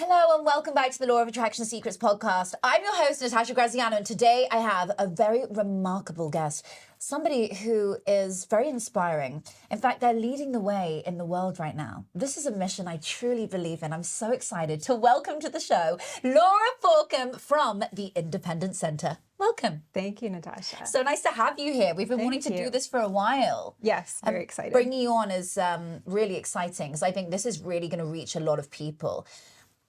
Hello and welcome back to the Law of Attraction Secrets podcast. I'm your host, Natasha Graziano, and today I have a very remarkable guest, somebody who is very inspiring. In fact, they're leading the way in the world right now. This is a mission I truly believe in. I'm so excited to welcome to the show Lura Forcum from the Independent Center. Welcome. Thank you, Natasha. So nice to have you here. We've been wanting to do this for a while. Yes, very excited. Bringing you on is really exciting because I think this is really going to reach a lot of people.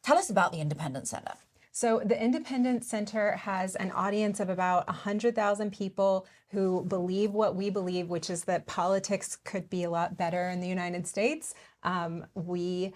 Tell us about the Independent Center. So the Independent Center has an audience of about 100,000 people who believe what we believe, which is that politics could be a lot better in the United States. We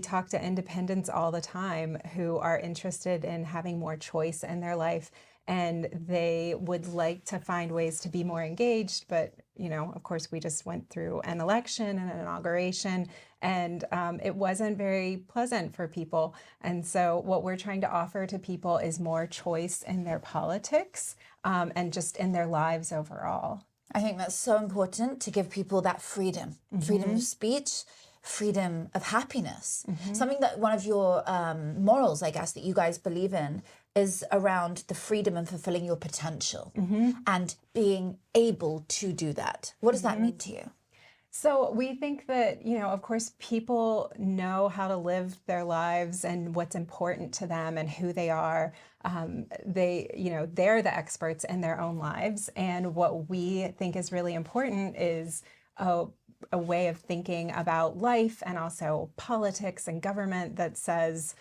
talk to independents all the time who are interested in having more choice in their life, and they would like to find ways to be more engaged. But, you know, of course, we just went through an election and an inauguration, and it wasn't very pleasant for people. And so what we're trying to offer to people is more choice in their politics and just in their lives overall. I think that's so important to give people that freedom, freedom of speech, freedom of happiness. Something that one of your morals, I guess, that you guys believe in is around the freedom and fulfilling your potential and being able to do that. What does that mean to you? So we think that, you know, of course, people know how to live their lives and what's important to them and who they are. They're the experts in their own lives. And what we think is really important is a way of thinking about life and also politics and government that says,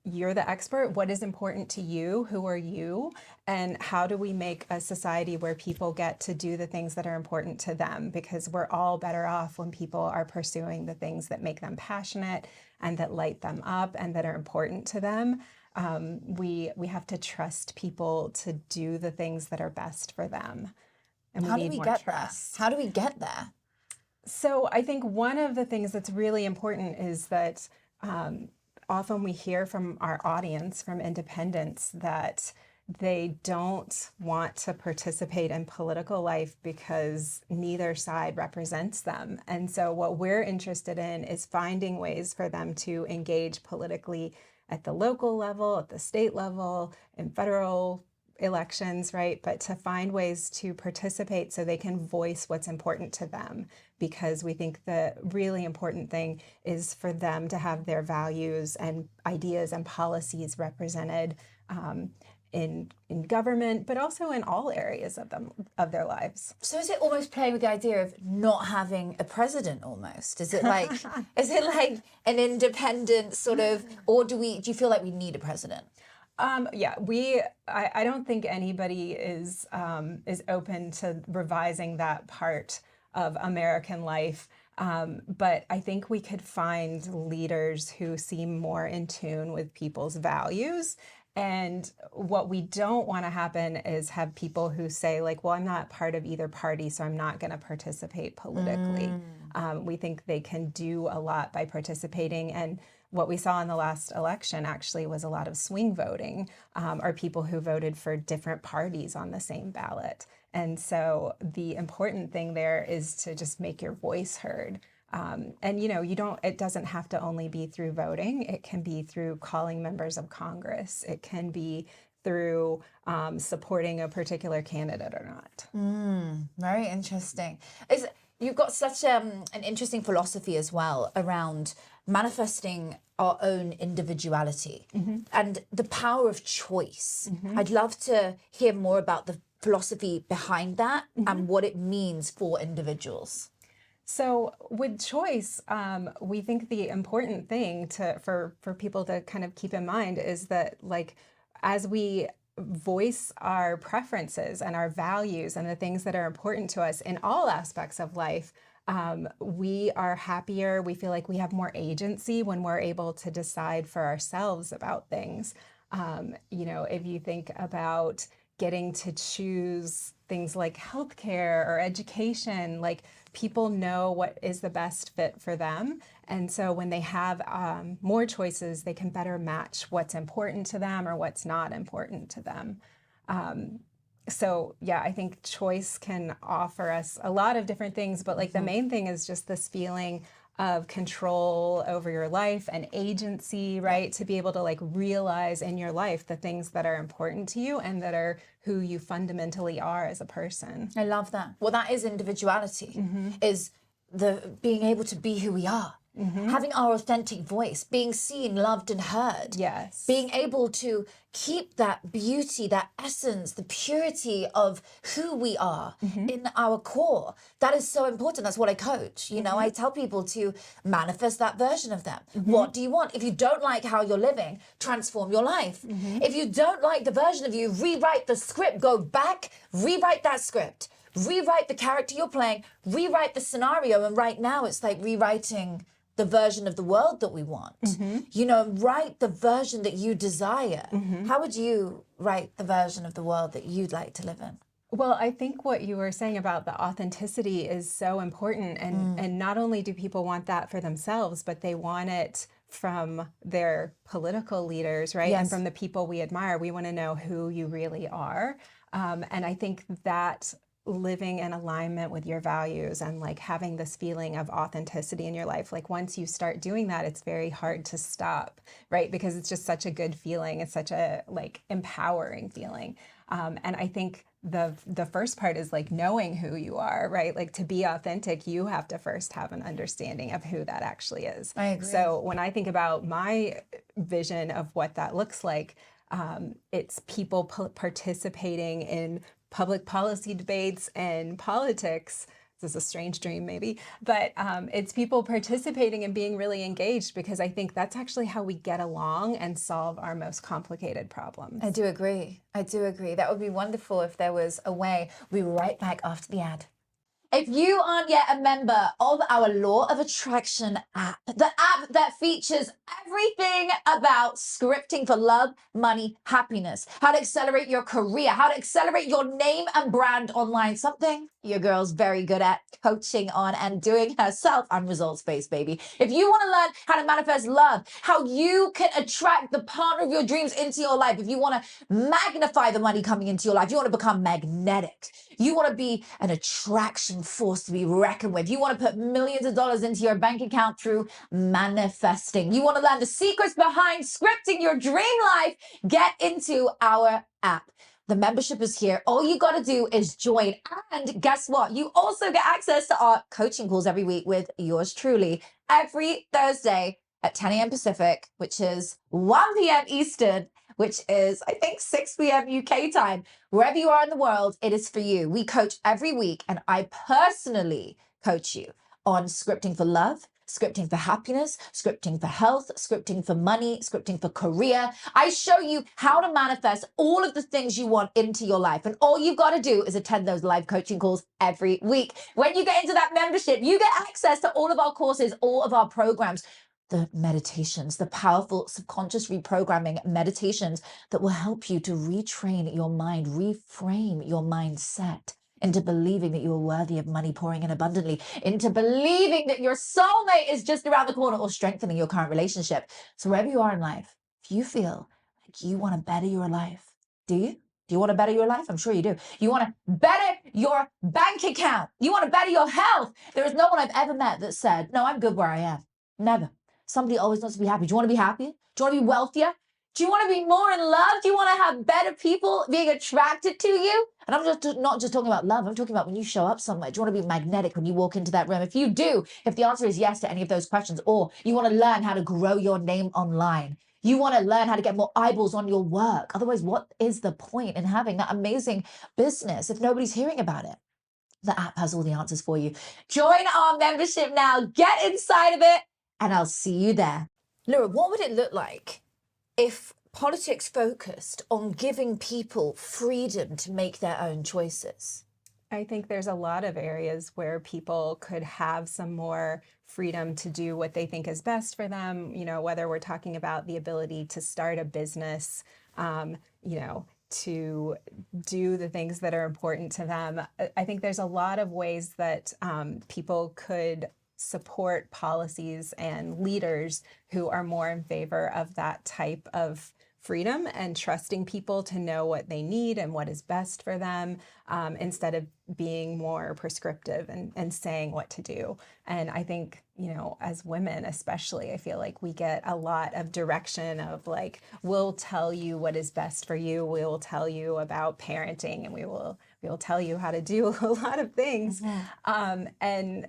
you're the expert. What is important to you? Who are you? And how do we make a society where people get to do the things that are important to them? Because we're all better off when people are pursuing the things that make them passionate and that light them up and that are important to them. We have to trust people to do the things that are best for them. And How do we get there? How do we get there? So I think one of the things that's really important is that often we hear from our audience, from independents, that they don't want to participate in political life because neither side represents them. And so what we're interested in is finding ways for them to engage politically at the local level, at the state level, in federal elections, right? But to find ways to participate so they can voice what's important to them, because we think the really important thing is for them to have their values and ideas and policies represented in government, but also in all areas of their lives. So is it almost playing with the idea of not having a president almost? Is it like an independent sort of, or do you feel like we need a president? I don't think anybody is open to revising that part of American life. But I think we could find leaders who seem more in tune with people's values. And what we don't want to happen is have people who say, like, well, I'm not part of either party, so I'm not going to participate politically. We think they can do a lot by participating. And what we saw in the last election actually was a lot of swing voting, or people who voted for different parties on the same ballot. And so the important thing there is to just make your voice heard. And, you know, it doesn't have to only be through voting. It can be through calling members of Congress. It can be through supporting a particular candidate or not. Very interesting. You've got such an interesting philosophy as well around manifesting our own individuality and the power of choice. I'd love to hear more about the philosophy behind that and what it means for individuals. So with choice, we think the important thing for people to kind of keep in mind is that, like, as we voice our preferences and our values and the things that are important to us in all aspects of life, we are happier. We feel like we have more agency when we're able to decide for ourselves about things. If you think about getting to choose things like healthcare or education, like, people know what is the best fit for them. And so when they have more choices, they can better match what's important to them or what's not important to them. I think choice can offer us a lot of different things, but like the main thing is just this feeling of control over your life and agency, right? To be able to like realize in your life the things that are important to you and that are who you fundamentally are as a person. I love that. Well, that is individuality, is the being able to be who we are. Having our authentic voice, being seen, loved, and heard. Yes. Being able to keep that beauty, that essence, the purity of who we are in our core. That is so important. That's what I coach. You know, I tell people to manifest that version of them. What do you want? If you don't like how you're living, transform your life. If you don't like the version of you, rewrite the script. Go back, rewrite that script. Rewrite the character you're playing, rewrite the scenario. And right now it's like rewriting the version of the world that we want. You know, write the version that you desire. How would you write the version of the world that you'd like to live in? Well, I think what you were saying about the authenticity is so important. And not only do people want that for themselves, but they want it from their political leaders, right? And from the people we admire. We want to know who you really are. And I think that living in alignment with your values and like having this feeling of authenticity in your life, like once you start doing that, it's very hard to stop, right? Because it's just such a good feeling. It's such a like empowering feeling. And I think the first part is like knowing who you are, right? Like to be authentic, you have to first have an understanding of who that actually is. I agree. So when I think about my vision of what that looks like, it's people participating in public policy debates and politics. This is a strange dream maybe, but it's people participating and being really engaged, because I think that's actually how we get along and solve our most complicated problems. I do agree. I do agree. That would be wonderful if there was a way. We'll be right back after the ad. If you aren't yet a member of our Law of Attraction app, the app that features everything about scripting for love, money, happiness, how to accelerate your career, how to accelerate your name and brand online, something your girl's very good at coaching on and doing herself. I'm results-based, baby. If you want to learn how to manifest love, how you can attract the partner of your dreams into your life, if you want to magnify the money coming into your life, you want to become magnetic, you want to be an attraction force to be reckoned with, you want to put millions of dollars into your bank account through manifesting, you want to learn the secrets behind scripting your dream life, get into our app. The membership is here. All you got to do is join. And guess what? You also get access to our coaching calls every week with yours truly every Thursday at 10 a.m. Pacific, which is 1 p.m. Eastern, which is, I think, 6 p.m. UK time. Wherever you are in the world, it is for you. We coach every week, and I personally coach you on scripting for love, scripting for happiness, scripting for health, scripting for money, scripting for career. I show you how to manifest all of the things you want into your life. And all you've got to do is attend those live coaching calls every week. When you get into that membership, you get access to all of our courses, all of our programs, the meditations, the powerful subconscious reprogramming meditations that will help you to retrain your mind, reframe your mindset into believing that you are worthy of money pouring in abundantly, into believing that your soulmate is just around the corner, or strengthening your current relationship. So wherever you are in life, if you feel like you want to better your life, do you? Do you want to better your life? I'm sure you do. You want to better your bank account. You want to better your health. There is no one I've ever met that said, no, I'm good where I am. Never. Somebody always wants to be happy. Do you want to be happier? Do you want to be wealthier? Do you want to be more in love? Do you want to have better people being attracted to you? And I'm just not just talking about love. I'm talking about when you show up somewhere. Do you want to be magnetic when you walk into that room? If you do, if the answer is yes to any of those questions, or you want to learn how to grow your name online, you want to learn how to get more eyeballs on your work. Otherwise, what is the point in having that amazing business if nobody's hearing about it? The app has all the answers for you. Join our membership now. Get inside of it, and I'll see you there. Lura, what would it look like if politics focused on giving people freedom to make their own choices? I think there's a lot of areas where people could have some more freedom to do what they think is best for them, you know, whether we're talking about the ability to start a business, you know, to do the things that are important to them. I think there's a lot of ways that people could support policies and leaders who are more in favor of that type of freedom and trusting people to know what they need and what is best for them, instead of being more prescriptive and saying what to do. And I think, as women especially, I feel like we get a lot of direction of like, we'll tell you what is best for you. We will tell you about parenting, and we will tell you how to do a lot of things. And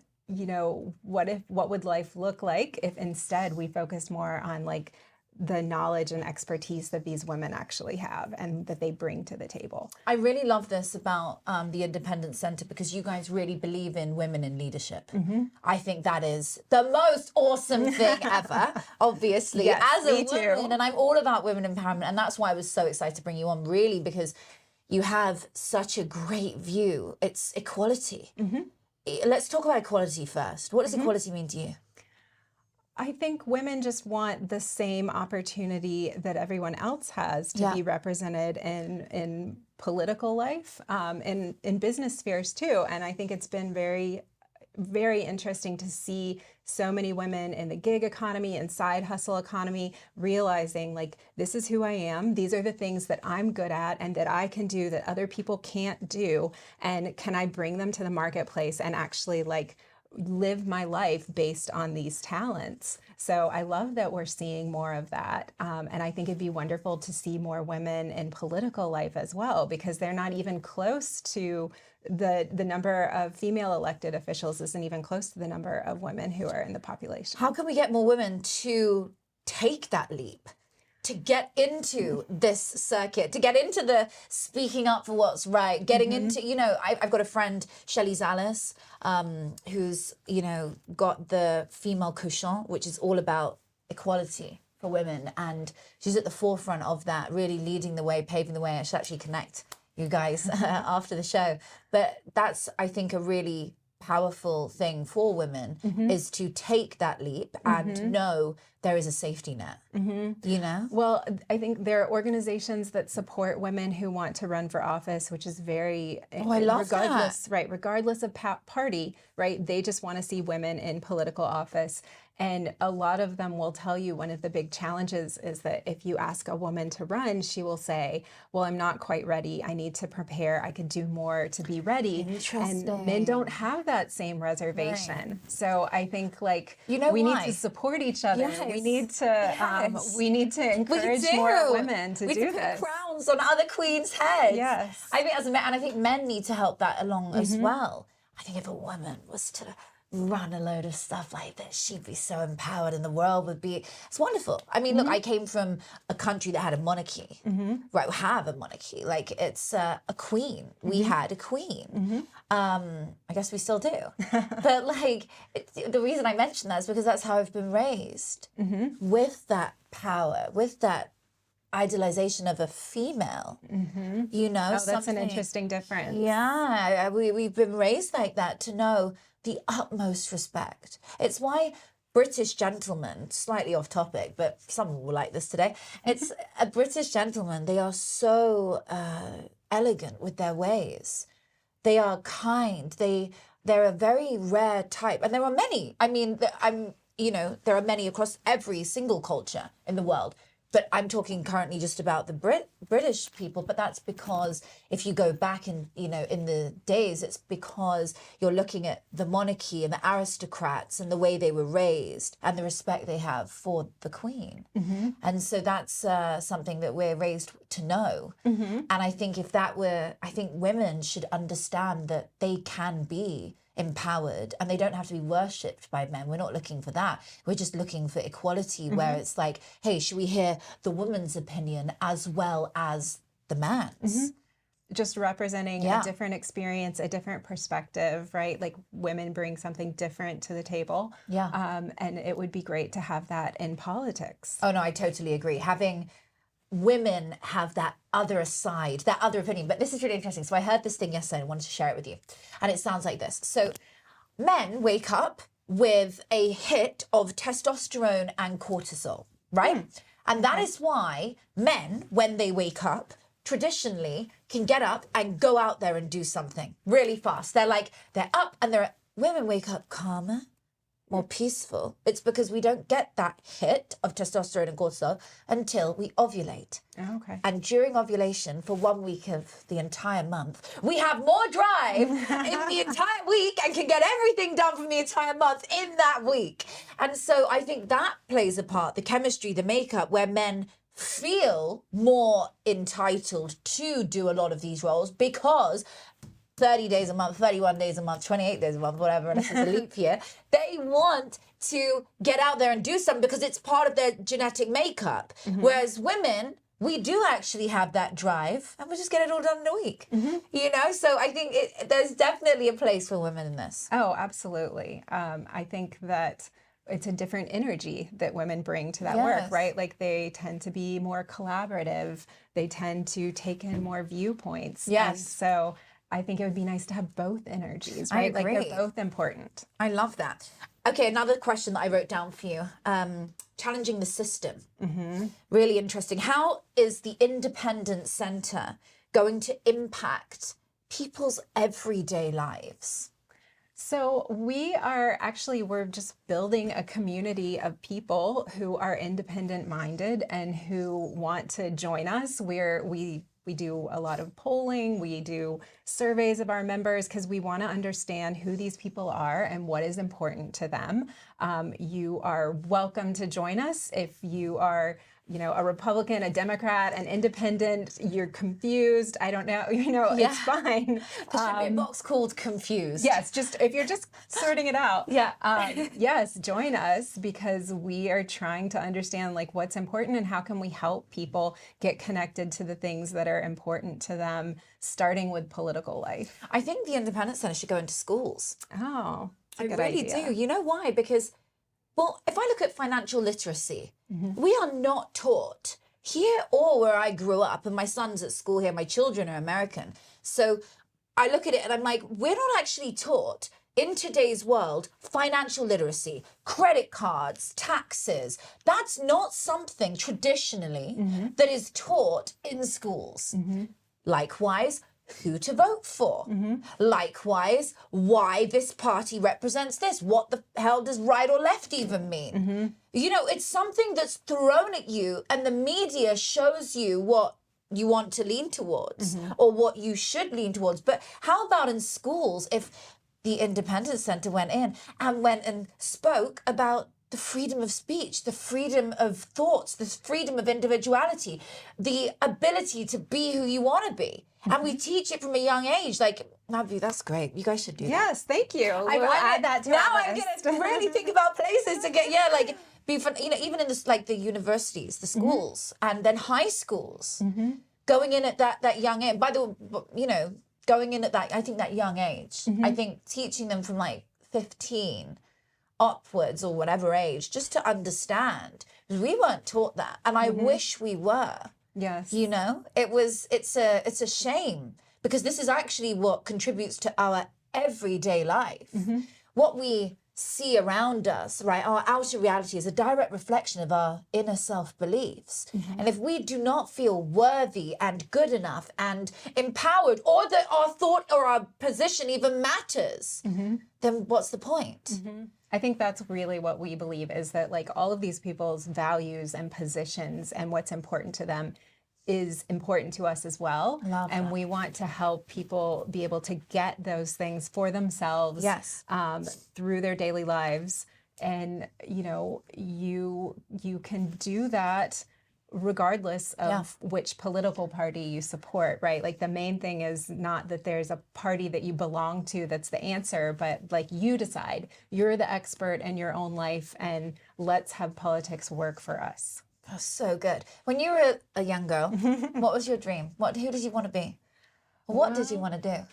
what would life look like if instead we focused more on like the knowledge and expertise that these women actually have and that they bring to the table. I really love this about the Independent Center, because you guys really believe in women in leadership. I think that is the most awesome thing ever, obviously, yes, as a me woman. too. And I'm all about women empowerment. And that's why I was so excited to bring you on, really, because you have such a great view. It's equality. Let's talk about equality first. What does equality mean to you? I think women just want the same opportunity that everyone else has to be represented in political life, in business spheres too. And I think it's been very, very interesting to see so many women in the gig economy and side hustle economy realizing like, this is who I am. These are the things that I'm good at and that I can do that other people can't do. And can I bring them to the marketplace and actually like live my life based on these talents? So I love that we're seeing more of that. And I think it'd be wonderful to see more women in political life as well, because they're not even close to the number of female elected officials isn't even close to the number of women who are in the population. How can we get more women to take that leap, to get into this circuit, to get into the speaking up for what's right, getting into, I've got a friend, Shelley Zallis, who's, got the female quotient, which is all about equality for women. And she's at the forefront of that, really leading the way, paving the way. I should actually connect you guys after the show. But that's, I think, a really powerful thing for women is to take that leap and know there is a safety net, Well, I think there are organizations that support women who want to run for office, which is very, I love regardless, right? Regardless of party, right? They just want to see women in political office. And a lot of them will tell you one of the big challenges is that if you ask a woman to run, she will say, well, I'm not quite ready. I need to prepare. I could do more to be ready. Interesting. And men don't have that same reservation. Right. So I think like we need to support each other. Yes. We need to encourage more women to do this. Put crowns on other queens' heads. Yes. I think and I think men need to help that along as well. I think if a woman was to run a load of stuff like this, she'd be so empowered and the world would be, it's wonderful. I mean, look, I came from a country that had a monarchy, right? We have a monarchy, like it's a queen. We had a queen. I guess we still do. But like, the reason I mention that is because that's how I've been raised, with that power, with that idealization of a female, that's an interesting difference. Yeah, we've been raised like that, to know the utmost respect. It's why British gentlemen, slightly off topic, but someone will like this today. It's a British gentleman. They are so elegant with their ways. They are kind. They're a very rare type, and there are many. I mean, there are many across every single culture in the world. But I'm talking currently just about the British people. But that's because if you go back in the days, it's because you're looking at the monarchy and the aristocrats and the way they were raised and the respect they have for the Queen. And so that's something that we're raised to know. And I think I think women should understand that they can be empowered and they don't have to be worshipped by men. We're not looking for that. We're just looking for equality, where it's like, hey, should we hear the woman's opinion as well as the man's? Just representing a different experience, a different perspective, right? Like women bring something different to the table. And it would be great to have that in politics. Oh no, I totally agree. Having women have that other side, that other opinion. But this is really interesting. So I heard this thing yesterday and I wanted to share it with you. And it sounds like this. So men wake up with a hit of testosterone and cortisol, right? And that is why men, when they wake up, traditionally can get up and go out there and do something really fast. They're up and women wake up calmer, more peaceful. It's because we don't get that hit of testosterone and cortisol until we ovulate. Oh, okay. And during ovulation, for 1 week of the entire month, we have more drive in the entire week and can get everything done from the entire month in that week. And so I think that plays a part, the chemistry, the makeup, where men feel more entitled to do a lot of these roles because 30 days a month, 31 days a month, 28 days a month, whatever, unless it's a leap year, they want to get out there and do something because it's part of their genetic makeup. Whereas women, we do actually have that drive and we just get it all done in a week, you know? So I think there's definitely a place for women in this. Oh, absolutely. I think that it's a different energy that women bring to that work, right? Like they tend to be more collaborative. They tend to take in more viewpoints. Yes. And so I think it would be nice to have both energies, right? I agree. Like they're both important. I love that. Okay, another question that I wrote down for you. Challenging the system. Really interesting. How is the independent center going to impact people's everyday lives? So we're just building a community of people who are independent minded and who want to join us. We do a lot of polling, we do surveys of our members because we want to understand who these people are and what is important to them. You are welcome to join us if you are, you know, a Republican, a Democrat, an independent, you're confused. I don't know, it's fine. There should be a box called confused. Yes, just if you're just sorting it out. Yeah. Yes, join us because we are trying to understand like what's important and how can we help people get connected to the things that are important to them, starting with political life. I think the Independent Center should go into schools. Oh, that's a I good really idea. do. You know why? Because, well, if I look at financial literacy, we are not taught here or where I grew up, and my son's at school here, my children are American. So I look at it and I'm like, we're not actually taught in today's world, financial literacy, credit cards, taxes. That's not something traditionally that is taught in schools. Likewise, who to vote for. Likewise, why this party represents this. What the hell does right or left even mean? You know, it's something that's thrown at you and the media shows you what you want to lean towards or what you should lean towards. But how about in schools if the Independent Center went in and spoke about the freedom of speech, the freedom of thoughts, the freedom of individuality, the ability to be who you want to be. And we teach it from a young age. Like, Navi, that's great. You guys should do that. Yes, thank you. We'll add that to now our I'm list. going to really think about places to get, be fun, even in this, like the universities, the schools, and then high schools, going in at that young age. By the way, going in at that, I think that young age, I think teaching them from like 15 upwards or whatever age, just to understand, because we weren't taught that. And I wish we were. Yes. You know, it's a shame because this is actually what contributes to our everyday life. What we see around us, right? Our outer reality is a direct reflection of our inner self beliefs. And if we do not feel worthy and good enough and empowered, or that our thought or our position even matters, then what's the point? I think that's really what we believe is that like all of these people's values and positions and what's important to them is important to us as well. And we want to help people be able to get those things for themselves through their daily lives. And, you can do that regardless of which political party you support, right? Like the main thing is not that there's a party that you belong to that's the answer, but like you decide. You're the expert in your own life and let's have politics work for us. That's so good. When you were a young girl, what was your dream? Who did you want to be? What did you want to do?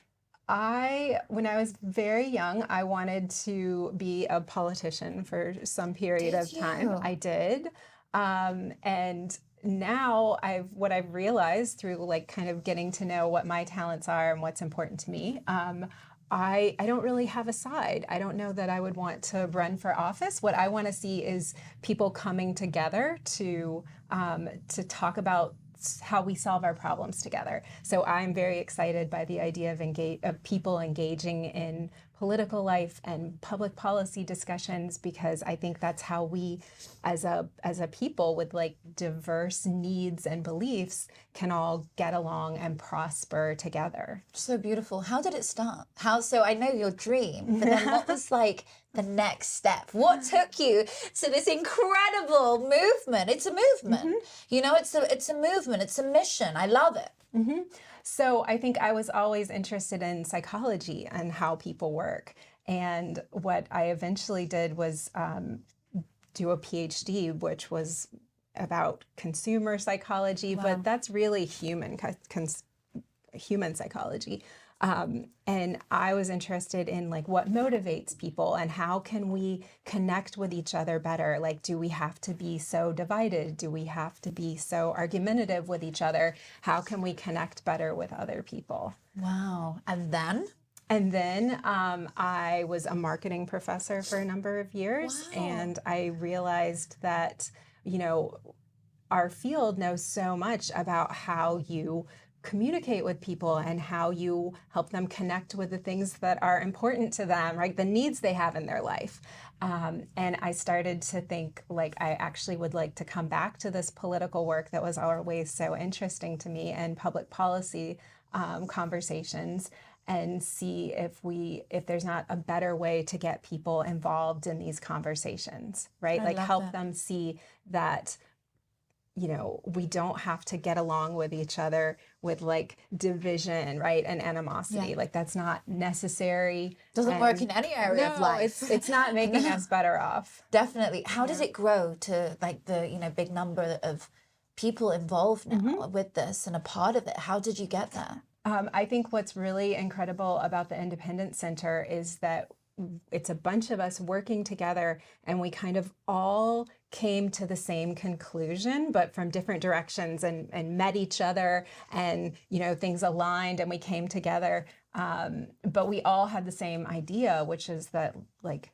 When I was very young, I wanted to be a politician for some period of time. I did. And now what I've realized through like kind of getting to know what my talents are and what's important to me, I don't really have a side. I don't know that I would want to run for office. What I want to see is people coming together to talk about how we solve our problems together. So I'm very excited by the idea of people engaging in political life and public policy discussions, because I think that's how we, as a people with like diverse needs and beliefs, can all get along and prosper together. So beautiful. How did it start? So I know your dream, but then what was like the next step? What took you to this incredible movement? It's a movement. You know, it's a movement. It's a mission. I love it. So I think I was always interested in psychology and how people work. And what I eventually did was do a PhD, which was about consumer psychology, but that's really human psychology. And I was interested in like what motivates people and how can we connect with each other better? Like, do we have to be so divided? Do we have to be so argumentative with each other? How can we connect better with other people? Wow. And then? And then I was a marketing professor for a number of years, and I realized that, you know, our field knows so much about how you communicate with people and how you help them connect with the things that are important to them, right? The needs they have in their life. And I started to think like I actually would like to come back to this political work that was always so interesting to me, and public policy conversations, and see if there's not a better way to get people involved in these conversations, right? Like help them see that, you know, we don't have to get along with each other with like division, right? And animosity. Like that's not necessary. Doesn't work in any area of life. It's not making us better off. Definitely. How does it grow to like the, you know, big number of people involved now with this and a part of it? How did you get there? I think what's really incredible about the Independence Center is that it's a bunch of us working together, and we kind of all came to the same conclusion, but from different directions, and met each other, and, you know, things aligned and we came together. But we all had the same idea, which is that, like,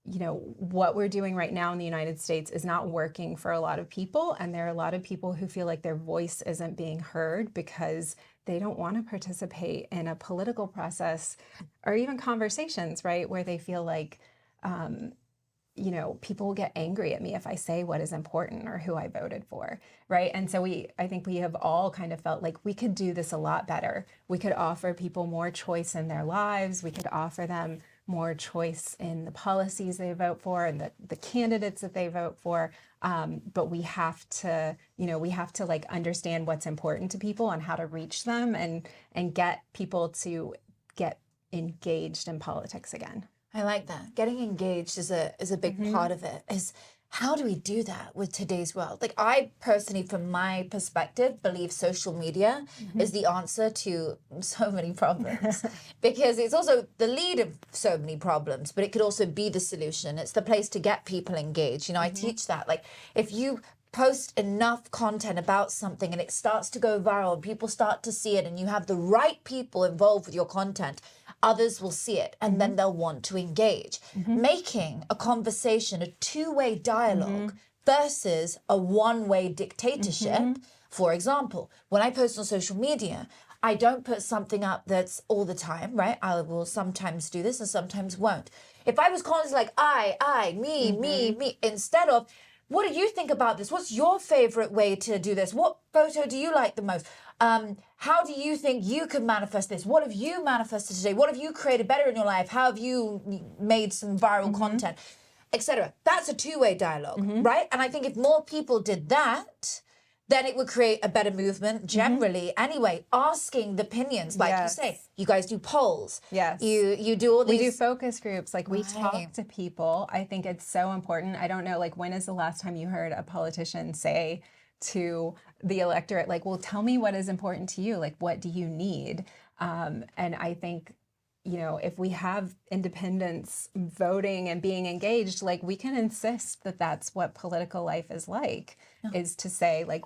you know, what we're doing right now in the United States is not working for a lot of people. And there are a lot of people who feel like their voice isn't being heard because they don't want to participate in a political process or even conversations, right? Where they feel like, you know, people will get angry at me if I say what is important or who I voted for, right? And so I think we have all kind of felt like we could do this a lot better. We could offer people more choice in their lives. We could offer them more choice in the policies they vote for and the candidates that they vote for. But we have to, you know, like understand what's important to people and how to reach them and get people to get engaged in politics again. I like that. Getting engaged is a big part of it. Is how do we do that with today's world? Like, I personally, from my perspective, believe social media is the answer to so many problems because it's also the lead of so many problems, but it could also be the solution. It's the place to get people engaged. You know, I teach that. Like, if you post enough content about something and it starts to go viral and people start to see it and you have the right people involved with your content, others will see it and then they'll want to engage. Making a conversation a two-way dialogue versus a one-way dictatorship. For example, when I post on social media, I don't put something up that's all the time, right? I will sometimes do this and sometimes won't. If I was constantly like, I, me, instead of, what do you think about this? What's your favorite way to do this? What photo do you like the most? How do you think you could manifest this? What have you manifested today? What have you created better in your life? How have you made some viral content, etc.? That's a two-way dialogue, right? And I think if more people did that, then it would create a better movement generally. Anyway, asking the opinions, like you say, you guys do polls. Yes. You do all these. We do focus groups. Like, we talk to people. I think it's so important. I don't know, like, when is the last time you heard a politician say to the electorate, like, well, tell me what is important to you. Like, what do you need? And I think, you know, if we have independents voting and being engaged, like, we can insist that that's what political life is like, is to say, like,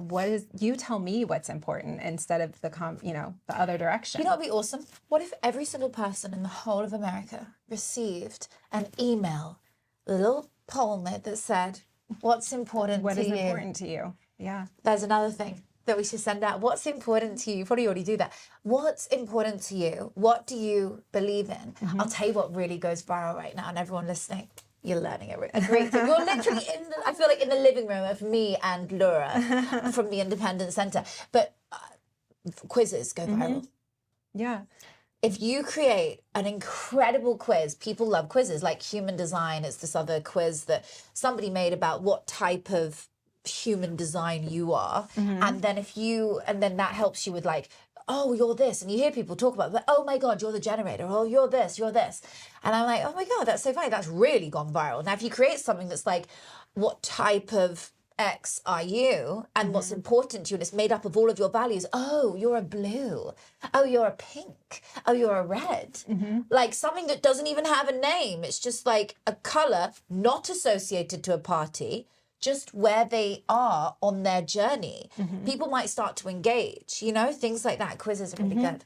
you tell me what's important instead of the other direction. You know what would be awesome? What if every single person in the whole of America received an email, a little poll note that said, what's important to you? What is important to you? Yeah. There's another thing. that we should send out? What's important to you? You probably already do that. What's important to you? What do you believe in? I'll tell you what really goes viral right now, and everyone listening, you're learning a great thing. You're literally I feel like in the living room of me and Lura from the Independent Centre. But quizzes go viral. Yeah. If you create an incredible quiz, people love quizzes, like human design. It's this other quiz that somebody made about what type of human design you are. And then that helps you with like, oh, you're this. And you hear people talk about, oh my God, you're the generator. Oh, you're this, you're this. And I'm like, oh my God, that's so funny. That's really gone viral. Now, if you create something that's like, what type of X are you, and what's important to you, and it's made up of all of your values. Oh, you're a blue. Oh, you're a pink. Oh, you're a red. Like something that doesn't even have a name. It's just like a color not associated to a party, just where they are on their journey. People might start to engage, you know, things like that. Quizzes are really good.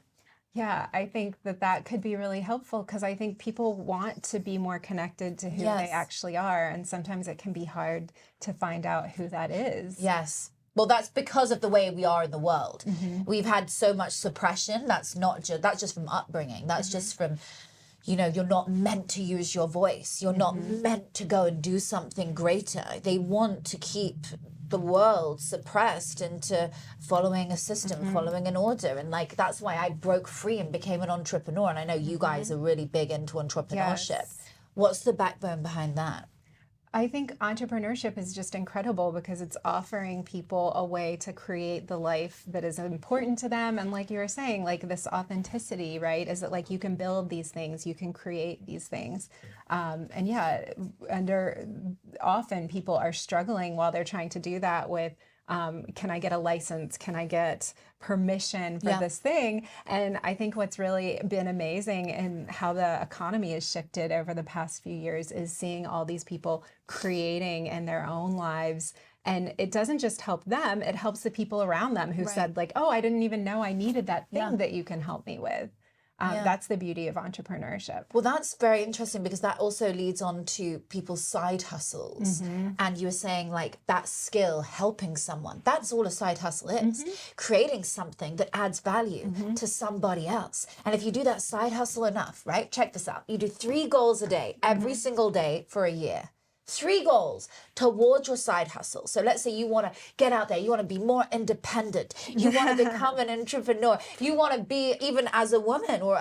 Yeah, I think that could be really helpful because I think people want to be more connected to who they actually are. And sometimes it can be hard to find out who that is. Yes. Well, that's because of the way we are in the world. We've had so much suppression. That's just from upbringing. That's just from, you know, you're not meant to use your voice. You're not meant to go and do something greater. They want to keep the world suppressed into following a system, following an order. And like, that's why I broke free and became an entrepreneur. And I know you guys are really big into entrepreneurship. Yes. What's the backbone behind that? I think entrepreneurship is just incredible because it's offering people a way to create the life that is important to them. And like you were saying, like this authenticity, right? Is that like you can build these things, you can create these things. And yeah, often people are struggling while they're trying to do that with, can I get a license? Can I get permission for this thing? And I think what's really been amazing in how the economy has shifted over the past few years is seeing all these people creating in their own lives. And it doesn't just help them, it helps the people around them who said like, oh, I didn't even know I needed that thing that you can help me with. That's the beauty of entrepreneurship. Well, that's very interesting because that also leads on to people's side hustles. And you were saying like that skill, helping someone, that's all a side hustle is. Creating something that adds value to somebody else. And if you do that side hustle enough, right? Check this out. You do 3 goals a day, every single day for a year. 3 goals towards your side hustle. So let's say you want to get out there, you want to be more independent, you want to become an entrepreneur, you want to be even as a woman or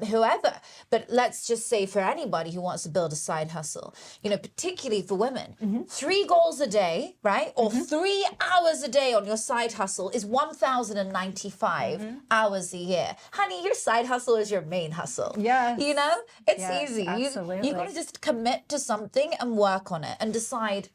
whoever. But let's just say for anybody who wants to build a side hustle, you know, particularly for women, 3 goals a day, right? Or 3 hours a day on your side hustle is 1,095 hours a year. Honey, your side hustle is your main hustle. Yes. You know, it's Yes, easy. absolutely. You got to just commit to something and work on it and decide,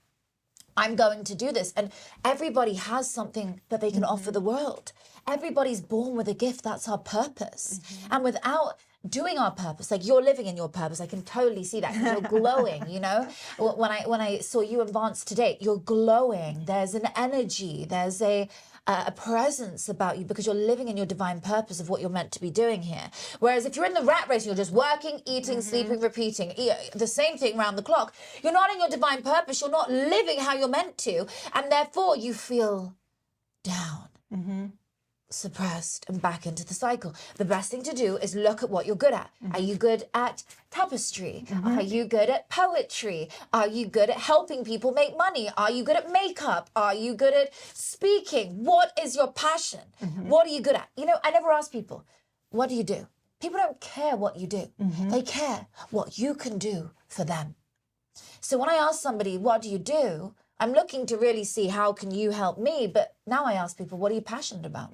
I'm going to do this. And everybody has something that they can offer the world. Everybody's born with a gift. That's our purpose. And without doing our purpose, like you're living in your purpose, I can totally see that because you're glowing, you know. When I saw you in Vance today, you're glowing. There's an energy. There's a presence about you because you're living in your divine purpose of what you're meant to be doing here. Whereas if you're in the rat race, you're just working, eating, sleeping, repeating, the same thing round the clock. You're not in your divine purpose. You're not living how you're meant to. And therefore you feel down, suppressed, and back into the cycle. The best thing to do is look at what you're good at. Are you good at tapestry? Are you good at poetry? Are you good at helping people make money? Are you good at makeup? Are you good at speaking? What is your passion? What are you good at? You know, I never ask people, what do you do? People don't care what you do. They care what you can do for them. So when I ask somebody, what do you do? I'm looking to really see how can you help me, but now I ask people, what are you passionate about?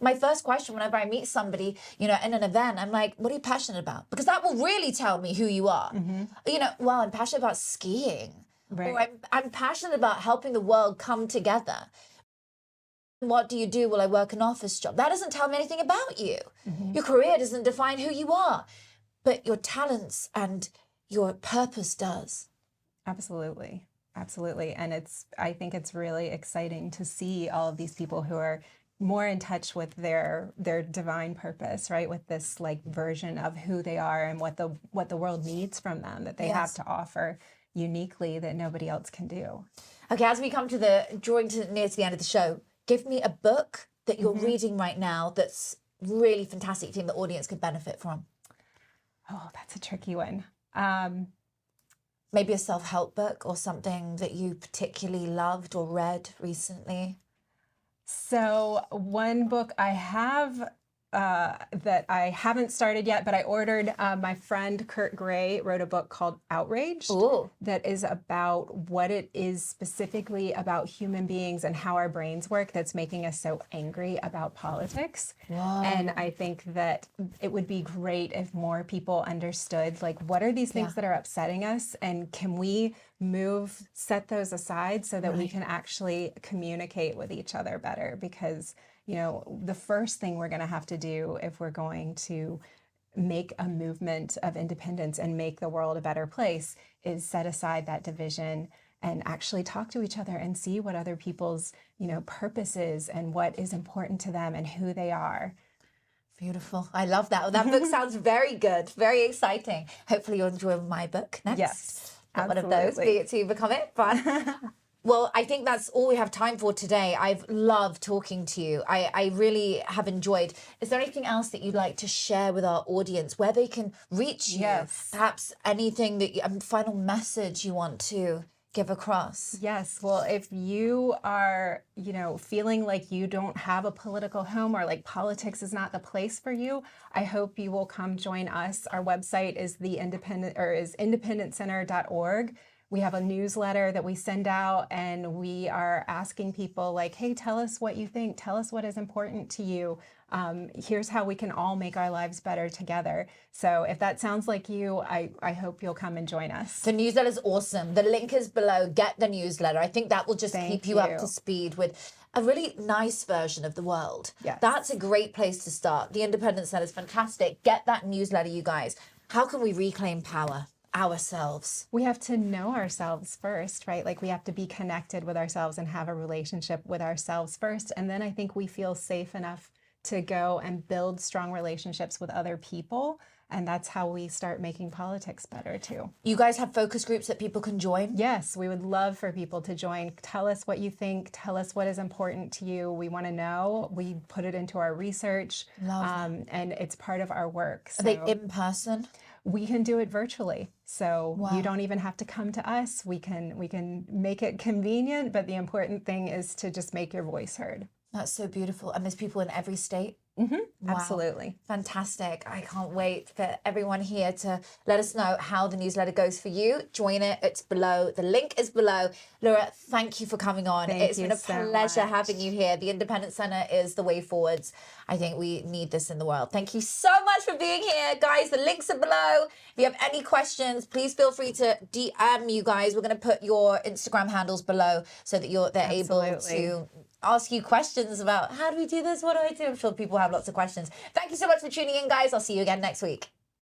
My first question whenever I meet somebody, you know, in an event, I'm like, what are you passionate about? Because that will really tell me who you are. You know, well, I'm passionate about skiing. Right. Or I'm passionate about helping the world come together. What do you do? Well, I work an office job. That doesn't tell me anything about you. Your career doesn't define who you are, but your talents and your purpose does. Absolutely. Absolutely. And I think it's really exciting to see all of these people who are more in touch with their divine purpose, right? With this like version of who they are and what the world needs from them that they have to offer uniquely that nobody else can do. Okay, as we come to near to the end of the show, give me a book that you're reading right now that's really fantastic, you think the audience could benefit from. Oh, that's a tricky one. Maybe a self-help book or something that you particularly loved or read recently. So one book I have that I haven't started yet, but I ordered, my friend Kurt Gray wrote a book called Outraged. Ooh. That is about what it is specifically about human beings and how our brains work that's making us so angry about politics. Wow. And I think that it would be great if more people understood, like, what are these things that are upsetting us, and can we set those aside so that we can actually communicate with each other better? Because the first thing we're going to have to do if we're going to make a movement of independence and make the world a better place is set aside that division and actually talk to each other and see what other people's, purpose is and what is important to them and who they are. Beautiful. I love that. Well, that book sounds very good, very exciting. Hopefully you'll enjoy my book next. Yes, One absolutely. of those, be it to become it, but... Well, I think that's all we have time for today. I've loved talking to you. I really have enjoyed. Is there anything else that you'd like to share with our audience, where they can reach you? Yes. Perhaps anything that final message you want to give across? Yes. Well, if you are, feeling like you don't have a political home or like politics is not the place for you, I hope you will come join us. Our website is independentcenter.org. We have a newsletter that we send out, and we are asking people like, hey, tell us what you think. Tell us what is important to you. Here's how we can all make our lives better together. So if that sounds like you, I hope you'll come and join us. The newsletter is awesome. The link is below. Get the newsletter. I think that will just keep you up to speed with a really nice version of the world. Yes. That's a great place to start. The Independent Center is fantastic. Get that newsletter, you guys. How can we reclaim power? Ourselves. We have to know ourselves first, right? Like, we have to be connected with ourselves and have a relationship with ourselves first. And then I think we feel safe enough to go and build strong relationships with other people. And that's how we start making politics better too. You guys have focus groups that people can join? Yes, we would love for people to join. Tell us what you think. Tell us what is important to you. We want to know. We put it into our research. And it's part of our work. So are they in person? We can do it virtually. So you don't even have to come to us. We can make it convenient, but the important thing is to just make your voice heard. That's so beautiful. And there's people in every state? Mm-hmm. Wow. Absolutely. Fantastic. I can't wait for everyone here to let us know how the newsletter goes for you. Join it. It's below. The link is below. Lura, thank you for coming on. It's been a pleasure having you here. The Independent Center is the way forwards. I think we need this in the world. Thank you so much for being here, guys. The links are below. If you have any questions, please feel free to DM you guys. We're going to put your Instagram handles below so that they're able to ask you questions about how do we do this? What do I do? I'm sure people have lots of questions. Thank you so much for tuning in, guys. I'll see you again next week.